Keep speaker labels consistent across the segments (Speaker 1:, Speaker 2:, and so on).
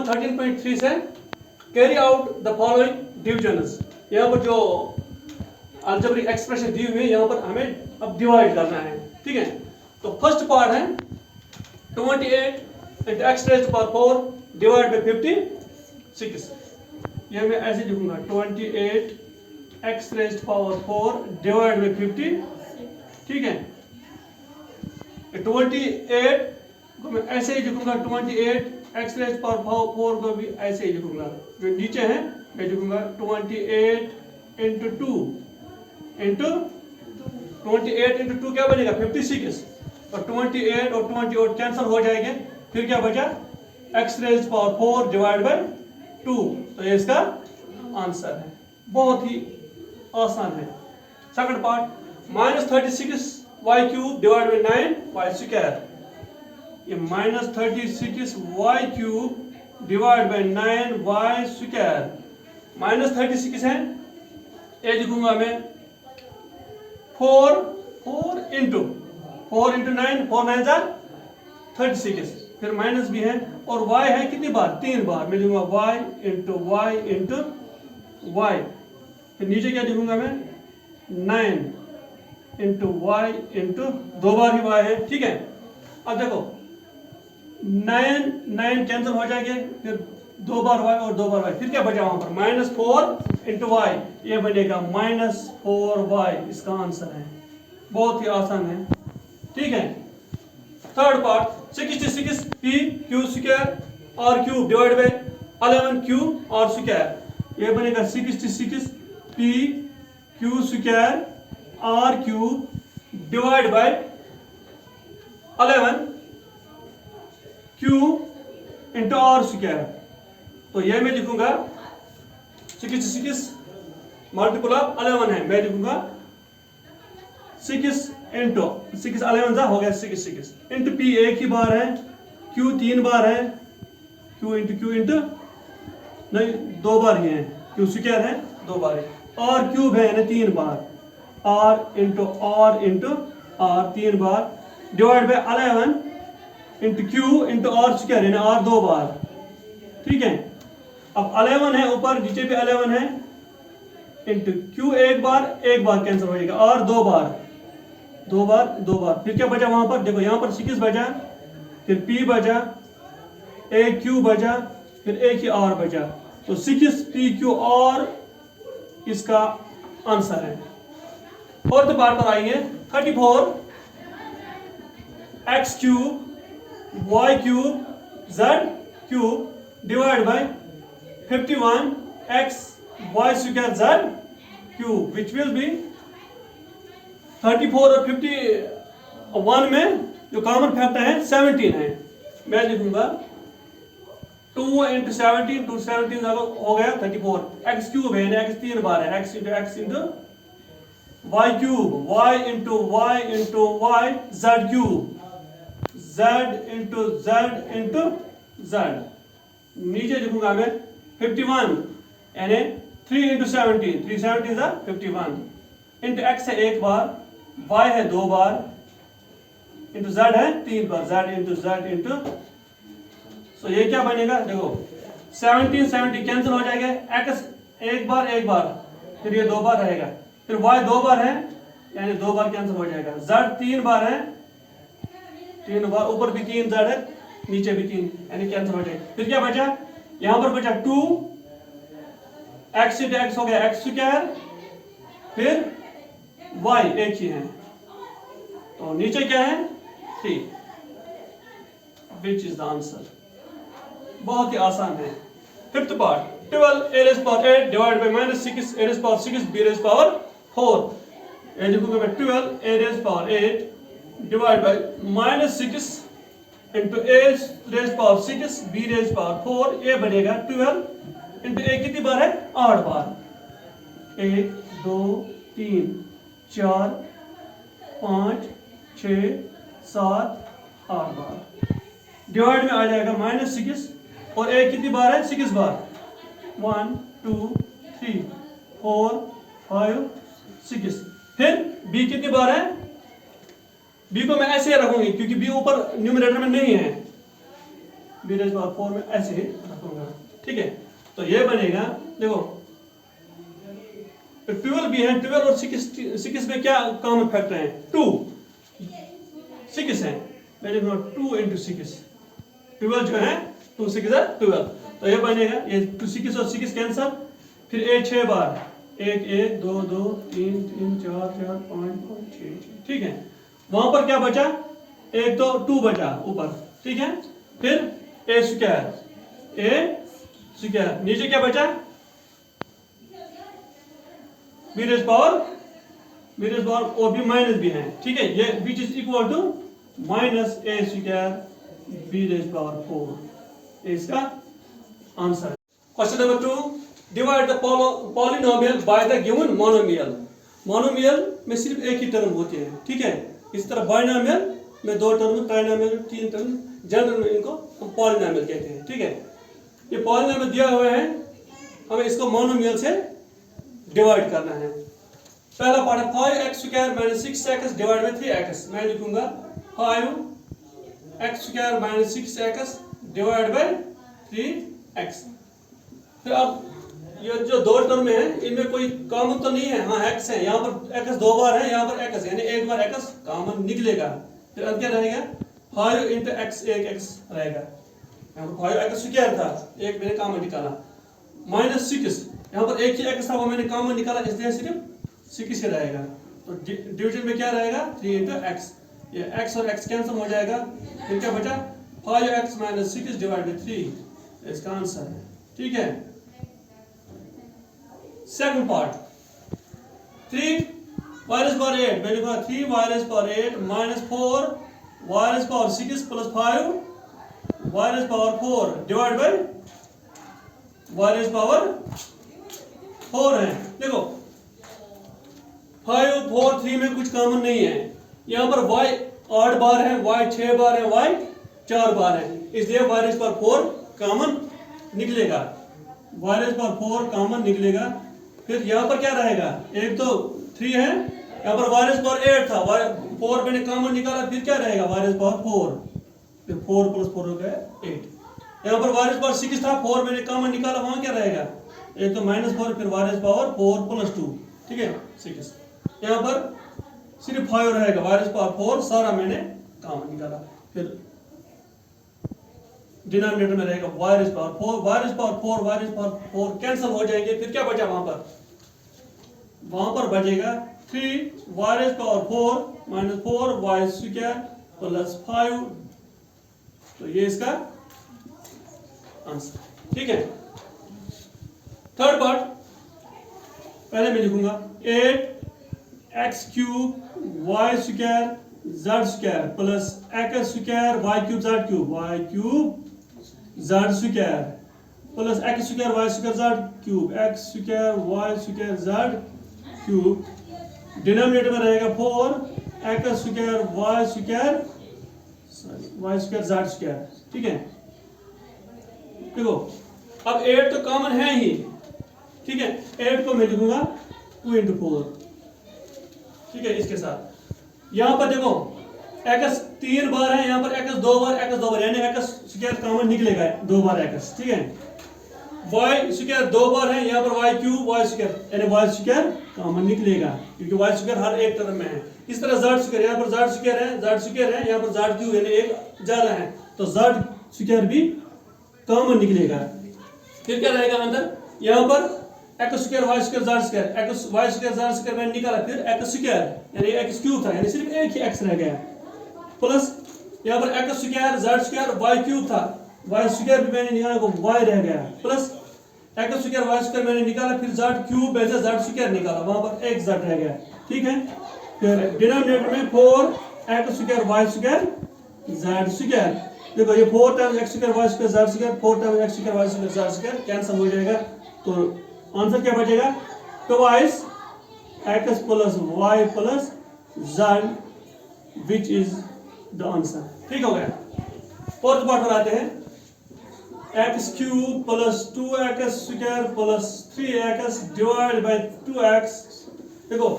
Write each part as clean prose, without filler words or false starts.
Speaker 1: Question 13.3 से carry out the following divisions. यहाँ पर जो अलजेब्रिक एक्सप्रेशन दी हुई है यहाँ पर हमें अब डिवाइड करना है, ठीक है। तो फर्स्ट पार्ट है 28 into x raised to power 4 divide by 56। ये मैं ऐसे लिखूंगा 28 x raised to power 4 divide by 50, ठीक है। 28 को मैं ऐसे ही लिखूंगा, 28 x raised to power 4 को भी ऐसे ही लिखूंगा। जो नीचे है मैं लिखूंगा 28 into 2 into 28 into 2 क्या बनेगा 56, और 28 और 28 कैंसिल हो जाएंगे, फिर क्या बचा x raised to power 4 divide by 2। तो ये इसका आंसर है, बहुत ही आसान है। Second part -36y cube divide by 9y square. ये -36y cube divide by 9y square. -36 है, ये लिखूंगा मैं 4 इंटू 9, 4 9 जा 36, फिर माइनस भी है, और y है कितनी बार 3 बार, मैं लिखूंगा y इंटू y, फिर नीचे क्या लिखूंगा मैं 9 इंटू y इंटू 2 बार ही y है, ठीक है। अब देखो 9 कैंसिल हो जाएंगे, फिर 2 बार y और 2 बार y, फिर क्या बचा वहां पर -4 इंटू y, ये बनेगा -4y, इसका आंसर है। बहुत ही आसान है, ठीक है। Third part 66 p q square r cube divide by 11 q r square. ये बनेगा 66 p q square r cube divide by 11 q into r square. तो ये मैं लिखूंगा 66 मल्टीपल ऑफ 11 है, मैं लिखूंगा 6 इंटू 6 11 हो गया 66 इंटू p एक ही बार है, q 3 बार है, q इंटू नहीं 2 बार ही है, q स्क्वायर है 2 बार है, r क्यूब है ना 3 बार, r into r 3 bar divide by 11 into q into r square है r 2 बार, ठीक है। अब 11 है ऊपर, नीचे पे 11 है, इंटू q एक बार कैंसिल हो जाएगा, r 2 बार, फिर क्या बचा वहां पर, देखो यहाँ पर 6 बचा, फिर p बचा, एक q बचा, फिर एक ही r बचा, तो 6 p q r इसका आंसर है। फोर्थ पार्ट पर आएंगे 34 x cube y cube z cube divide by 51 x y square z cube, which will be 34 और 51 में जो कॉमन फैक्टर है 17 है, मैं लिखूंगा 2 इंटू 17 टू 17 हो गया 34, x क्यूब है ना, x 3 बार है, x into y cube, y into y z cube, z into z, नीचे लिखूंगा मैं 51 यानी 3 इंटू 17, 3 17 जा 51 इंटू x है 1 बार, y है 2 बार, इंटू z है 3 बार, z इंटू सो ये क्या बनेगा, देखो 17 कैंसिल हो जाएगा, x 1 बार, फिर ये 2 बार रहेगा, फिर y 2 बार है यानी 2 बार कैंसिल हो जाएगा, z 3 बार है, 3 बार, ऊपर भी 3 z है, नीचे भी 3 यानी कैंसिल हो जाएगा, फिर क्या बचा, यहां पर बचा 2 x इंटू x हो गया x स्क्वायर, फिर y एक ही है, तो नीचे क्या है 3, विच इज द आंसर। बहुत ही आसान है। Fifth part 12 a raised power 8 divide by -6 a raised power 6 b raised power 4। ये लिखूंगा मैं 12 a raised power 8 divide by -6 into a raised power 6 b raised power 4, ये बनेगा 12 इंटू a कितनी बार है 8 बार, 1 2 3 4 5 6 7 8 बार, डिवाइड में आ जाएगा -6 और a कितनी बार है 6 बार, 1 2 3 4 5 6, फिर b कितनी बार है, b को मैं ऐसे रखूंगी क्योंकि b ऊपर न्यूमरेटर में नहीं है, बी रेज पावर 4 में ऐसे ही रखूंगा, ठीक है। तो ये बनेगा, देखो 12 भी है, 12 और 6 में क्या कॉमन फैक्टर है, 2, 6 है, मैं लिखूंगा 2 into 6, 12 जो है 2 6 है 12, तो ये बनेगा, ये 2 6 और 6 कैंसल, फिर 8 6 बार, 1 1 2 2 3 3 4 4 5 5 6, ठीक है। वहां पर क्या बचा, एक तो 2 बचा ऊपर, ठीक है। फिर a स्क्वायर, नीचे क्या बचा, बी रेज पावर और भी माइनस भी है, ठीक है। ये which is equal to minus a square b raise power 4, इसका आंसर है। Question number 2, divide the polynomial by the given monomial. Monomial में सिर्फ एक ही टर्म होती है, ठीक है। इस तरह बाइनोमियल में 2 टर्म, ट्राइनोमियल 3 टर्म, जनरल में इनको हम पॉलिनोमियल कहते हैं, ठीक है। ये पॉलिनोमियल दिया हुआ है, हमें इसको मोनोमियल से डिवाइड करना है। पहला पार्ट है 5x square minus 6x divide by 3x, मैं लिखूंगा 5x square minus 6x divide by 3x। फिर अब ये जो 2 टर्म है इनमें कोई कॉमन तो नहीं है, हाँ x है, यहाँ पर x 2 बार है, यहाँ पर x है, यानी एक बार x कॉमन निकलेगा। फिर अब क्या रहेगा, 5 into x, एक x रहेगा, यहाँ पर 5x स्क्वायर था, एक मैंने कॉमन निकाला, माइनस 6, यहाँ पर एक ही x था वो मैंने कॉमन निकाला, इसलिए सिर्फ 6 ही रहेगा। तो डिवीजन में क्या रहेगा, 3 into x, ये x और x कैंसिल हो जाएगा, फिर क्या बचा 5x माइनस 6 डिवाइड बाय 3, इसका आंसर है, ठीक है। Second part 3 y raised power 8, मैं लिखूंगा 3 y raised power 8 minus 4 y raised power 6 plus 5 y raised power 4 divide by y raised power 4 है। देखो 5 4 3 में कुछ कॉमन नहीं है, यहाँ पर y 8 बार है, y 6 बार है, y 4 बार है, इसलिए y raised power 4 कॉमन निकलेगा, y raised power 4 कॉमन निकलेगा। फिर यहाँ पर क्या रहेगा, एक तो 3 है, यहाँ पर y raised power 8 था, 4 मैंने कॉमन निकाला, फिर क्या रहेगा y raised power 4, फिर 4 प्लस 4 हो गया 8। यहाँ पर y raised power 6 था, 4 मैंने कॉमन निकाला, वहां क्या रहेगा, एक तो -4, फिर y raised power 4 प्लस 2, ठीक है 6। यहाँ पर सिर्फ 5 रहेगा, y raised power 4 सारा मैंने कॉमन निकाला, फिर डिनोमिनेटर में रहेगा y raised power 4, y raised power 4, y raised power 4 cancel हो जाएंगे, फिर क्या बचा वहां पर बचेगा 3 y raised power 4 minus 4 y square plus 5, तो ये इसका आंसर, ठीक है। थर्ड पार्ट पहले मैं लिखूंगा 8x cube y square z square plus x square y cube z square plus x square y square z cube x square y square z cube, denominator में रहेगा 4 x square y square z square, ठीक है। देखो अब 8 तो common है ही, ठीक है, 8 को मैं लिखूंगा 2 into 4, ठीक है। इसके साथ यहाँ पर देखो x 3 बार है, यहाँ पर x 2 बार, यानी x स्क्वायर कॉमन निकलेगा 2 बार x, ठीक है। y स्क्वायर 2 बार है, यहाँ पर y क्यूब y स्क्वायर, यानी y स्क्वायर कॉमन निकलेगा, क्योंकि y स्क्वायर हर एक टर्म में है। इस तरह z स्क्वायर, यहाँ पर z स्क्वायर है, यहाँ पर z क्यूब यानी एक ज्यादा है, तो z स्क्वायर भी कॉमन निकलेगा। फिर क्या रहेगा अंदर, यहाँ पर x square y square z square, x y square z square मैंने निकाला, फिर x स्क्वायर यानी x क्यूब था, यानी सिर्फ एक ही x रह गया, प्लस यहाँ पर x square z square y cube था, y स्क्वायर भी मैंने निकाला तो y रह गया, plus x square y square मैंने निकाला, फिर z क्यूब ऐसे z स्क्वायर निकाला, वहां पर एक z रह गया, ठीक है। फिर डिनोमिनेटर में 4x square y square z square, देखो ये 4 times x square y square z square, 4 times x square y square z square cancel हो जाएगा, तो आंसर क्या बचेगा, twice x plus y plus z, which is the answer, ठीक हो गया। फोर्थ पार्ट पर आते हैं, x cube plus 2x square plus 3x divide by 2x। देखो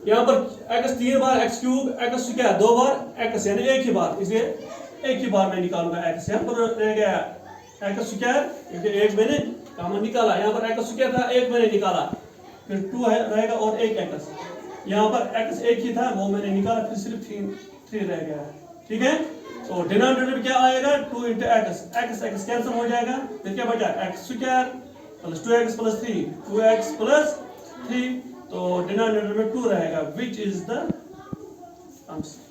Speaker 1: यहाँ पर x 3 बार x क्यूब, x स्क्वायर 2 बार x, यानी एक ही बार, इसलिए एक ही बार में निकालूंगा x। यहाँ पर रह गया एक्स स्क्वायर, एक मैंने कॉमन निकाला, यहाँ पर एक्स स्क्वायर था, एक मैंने निकाला, फिर 2 रहेगा और एक एक्स। यहाँ पर x एक ही था, वो मैंने निकाला, फिर सिर्फ 3 रह गया है। ठीक है, तो डिनोमिनेटर में क्या आएगा 2 इंटू एक्स, एक्स कैंसिल हो जाएगा, फिर क्या बचा x square plus 2x plus 3, 2x plus 3, तो डिनोमिनेटर में 2 रहेगा, विच इज द आंसर।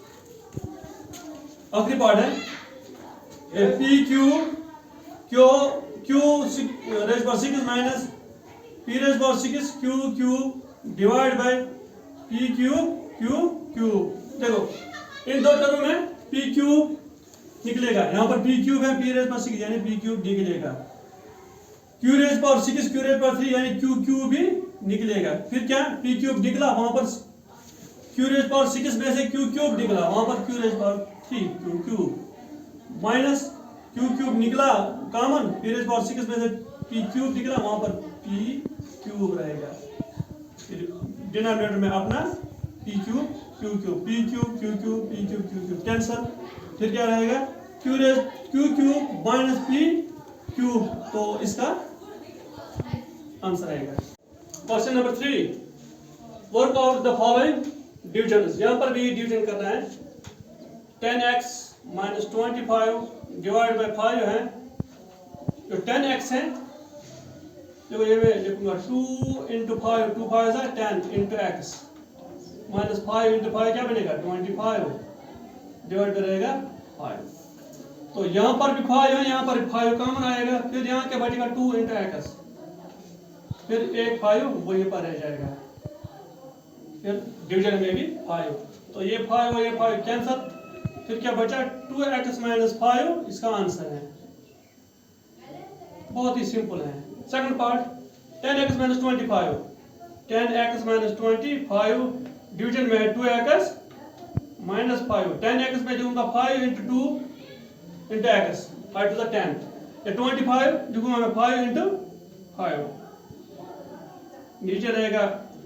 Speaker 1: आखिरी पार्ट है p q raise power 6 minus p raise power 6 q divide by p q. देखो इन दो टर्म में पी क्यूब निकलेगा, यहाँ पर पी क्यूब है, पी रेज पावर 6 यानी पी क्यूब निकलेगा, q raise power 6 q raise power 3 यानी क्यू क्यूब भी निकलेगा। फिर क्या पी क्यूब निकला, वहां पर क्यू रेज पावर 6 में से क्यू क्यूब निकला, वहां पर q raise power 3 q cube minus q cube निकला कॉमन, पी रेज पावर 6 में से पी क्यूब निकला, वहां पर पी क्यूब रहेगा। डिनोमिनेटर में अपना P cube Q cube, P cube Q cube, P cube Q cube cancel, फिर क्या रहेगा Q cube minus P cube, तो इसका आंसर आएगा। Question number 3, work out the following division. यहां पर भी डिवीजन करना है। 10x माइनस 25 डिवाइड बाई 5 है, जो 10x है, देखो ये मैं लिखूंगा 2 इंटू 5, 2 5 है 10 इंटू एक्स माइनस 5 इंटू 5 क्या बनेगा 25 डिवाइड करेगा 5। तो यहाँ पर भी 5 है, यहाँ पर 5 कॉमन आएगा, फिर यहाँ क्या बचेगा 2 इंटू एक्स, फिर एक 5 वहीं पर रह जाएगा, फिर डिवीजन में भी 5, तो ये 5 और ये 5 कैंसल, फिर क्या बचा 2x माइनस 5, इसका आंसर है। बहुत ही सिंपल है। Second part 10x minus 25, 10x minus 25 division में है 2x माइनस 5, 10x में दूंगा 5 into 2 into x 5 to the 10, या 25 लिखूंगा मैं 5 इंटू 5, नीचे रहेगा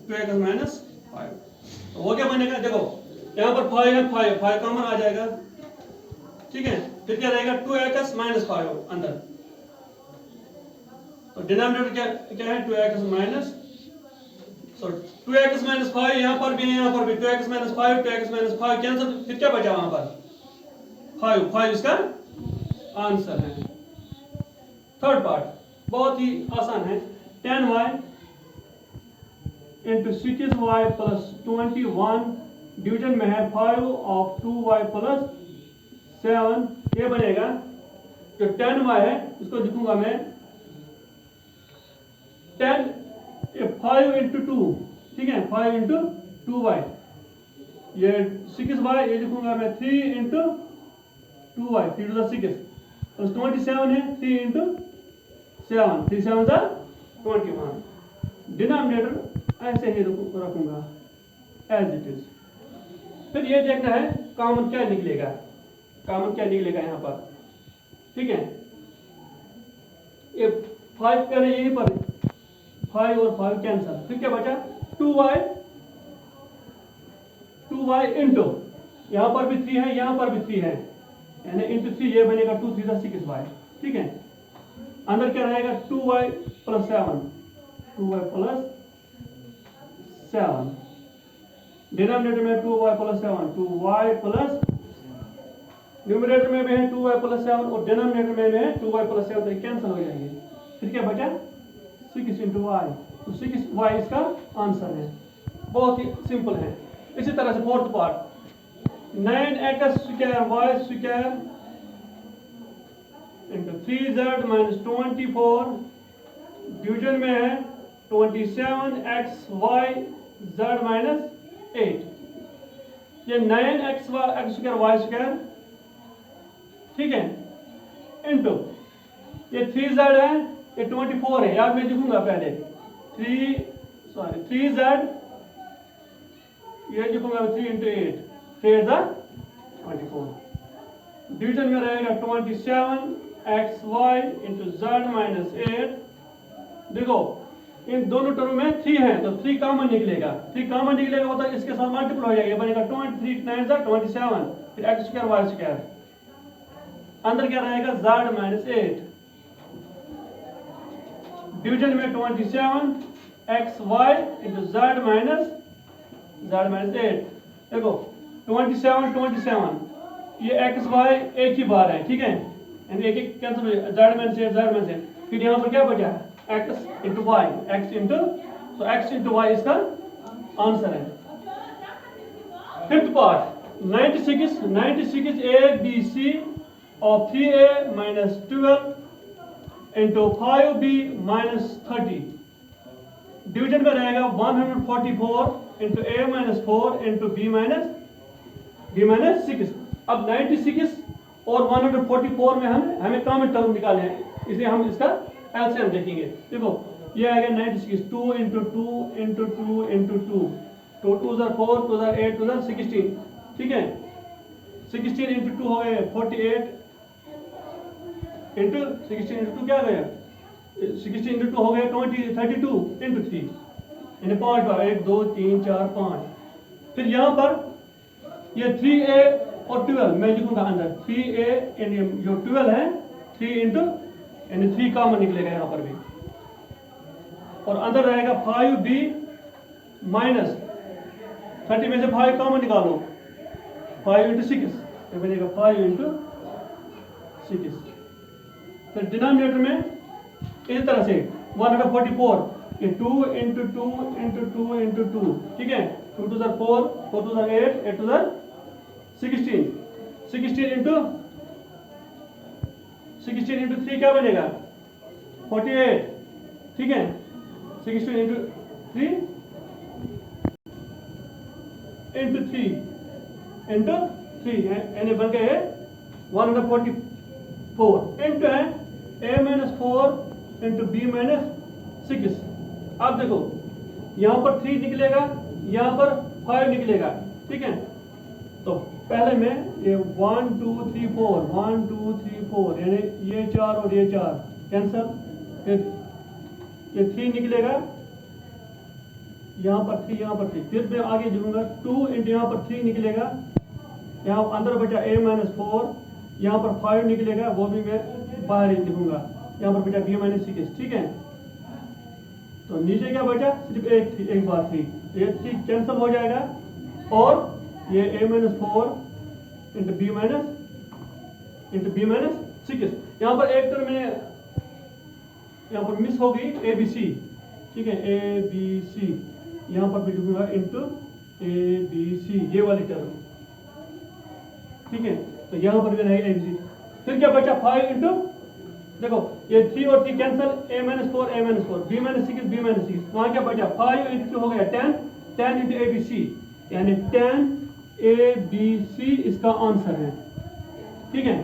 Speaker 1: 2x माइनस 5, तो वो क्या बनेगा, देखो यहाँ पर 5 है, 5 कॉमन आ जाएगा, ठीक है, फिर क्या रहेगा 2x माइनस 5 अंदर, तो डिनोमिनेटर क्या है 2x माइनस, सो 2x माइनस 5 यहाँ पर भी है, यहाँ पर भी 2x minus 5, 2x minus 5 cancel, फिर क्या बचा वहां पर 5 इसका आंसर है। थर्ड पार्ट बहुत ही आसान है। 10y into 6y plus 21 division में है 5 ऑफ 2y प्लस 7, ये बनेगा जो 10y है इसको लिखूंगा मैं 5 इंटू 2, ठीक है, 5 इंटू 2y, ये 6y ये लिखूंगा मैं 3 इंटू 2y, 3 टू द 6 तो 27 है, 3 इंटू 7, 3 7 द 21, डिनोमिनेटर ऐसे ही रखूंगा एज इट इज। फिर ये देखना है कॉमन क्या निकलेगा, कॉमन क्या निकलेगा यहाँ पर, ठीक है, ये 5 पहले यहीं पर 5 और 5 कैंसल, फिर क्या बचा 2y इंटू, यहाँ पर भी 3 है, यहाँ पर भी 3 है, यानी इंटू 3, ये बनेगा 2 3 6y, ठीक है, अंदर क्या रहेगा 2y plus 7, 2y plus 7, denominator में 2y plus 7, 2y plus, numerator में भी है 2y प्लस 7 और डिनोमिनेटर में है 2y प्लस 7, तो कैंसिल हो जाएंगे, फिर क्या बचा 6 इंटू y, तो 6y इसका आंसर है। बहुत ही सिंपल है। इसी तरह से fourth part 9x square y square into 3z minus 24 division में है 27x y z माइनस 8, ये 9x स्क्वायर y स्क्वायर, ठीक है, इंटू ये 3z है, ये 24 है, यार मैं लिखूंगा पहले 3z, ये लिखूंगा 3 इंटू 8, 3 द 24, डिवीजन में रहेगा 27xy इंटू z माइनस 8। देखो इन दोनों टर्म में 3 है, तो 3 कॉमन निकलेगा, 3 कॉमन निकलेगा होता है, इसके साथ मल्टीप्लाई हो जाएगा, बनेगा 23 9 27, फिर x स्क्वायर y स्क्वायर अंदर क्या रहेगा z माइनस 8। डिवीजन में 27 x y into z minus 8। देखो 27 ये एक्स वाई एक ही बार है, ठीक है, यानी एक एक कैंसिल हो जाएगा, z माइनस 8। फिर यहाँ पर क्या बचा x into y, x into, तो एक्स इंटू वाई इसका आंसर है। Fifth part 96 a b c of 3a minus 12 into 5b minus 30। Division में रहेगा 144 into a minus 4 into b minus 6। अब 96 और 144 में हमें कॉमन टर्म निकालने हैं, इसलिए हम इसका एलसीएम देखेंगे। देखो ये आएगा 96 2 into 2 into 2 into 2, 2 2 4 2 8 2 16, ठीक है, 16 into 2 हो गए 48 इंटू 16 इंटू 2 क्या गया 16 इंटू 2 हो गया 32 इंटू 3, यानी 5 बार 1 2 3 4 5। फिर यहाँ पर ये 3a और 12 मैं लिखूंगा अंदर 3a, यानी जो 12 है 3 इंटू, यानी 3 कॉमन निकलेगा यहाँ पर भी, और अंदर रहेगा 5b माइनस 30 में से 5 कॉमन निकालो, 5 इंटू 6 तो बनेगा 5 इंटू 6। फिर डिनोमिनेटर में इस तरह से 144 ये 2 इंटू 2 इंटू 2 इंटू 2, ठीक है, 2 2 4 4 2 8 8 2 16 16 इंटू 3 क्या बनेगा 48, ठीक है, 16 इंटू 3 इंटू 3 यानी बन गए 144 इंटू है a minus 4 into b minus 6। अब देखो यहाँ पर 3 निकलेगा, यहाँ पर 5 निकलेगा, ठीक है, तो पहले में ये 1 2 3 4 1 2 3 4 यानी ये 4 और ये 4 कैंसल, फिर ये 3 निकलेगा, यहाँ पर 3 यहाँ पर 3, फिर मैं आगे जुड़ूंगा 2 इंटू यहाँ पर 3 निकलेगा, यहाँ अंदर बचा a माइनस 4, यहाँ पर 5 निकलेगा, वो भी मैं बाहर ही लिखूंगा, यहाँ पर बचा b माइनस 6, ठीक है, तो नीचे क्या बचा सिर्फ एक बार 3, ये 3 कैंसिल हो जाएगा, और ये a minus 4 into b minus 6। यहाँ पर एक टर्म मैंने यहाँ पर मिस हो गई a b c, ठीक है, a b c, यहाँ पर भी लिखूंगा इंटू a b c ये वाली टर्म, ठीक है, तो यहाँ पर भी रहेगा a b c। फिर क्या बचा 5 इंटू, देखो ये 3 और 3 cancel, a minus 4 b minus 6 वहाँ क्या बचा 5 इंटू हो गया 10 इंटू a b c, यानी 10 a b c इसका आंसर है, ठीक है।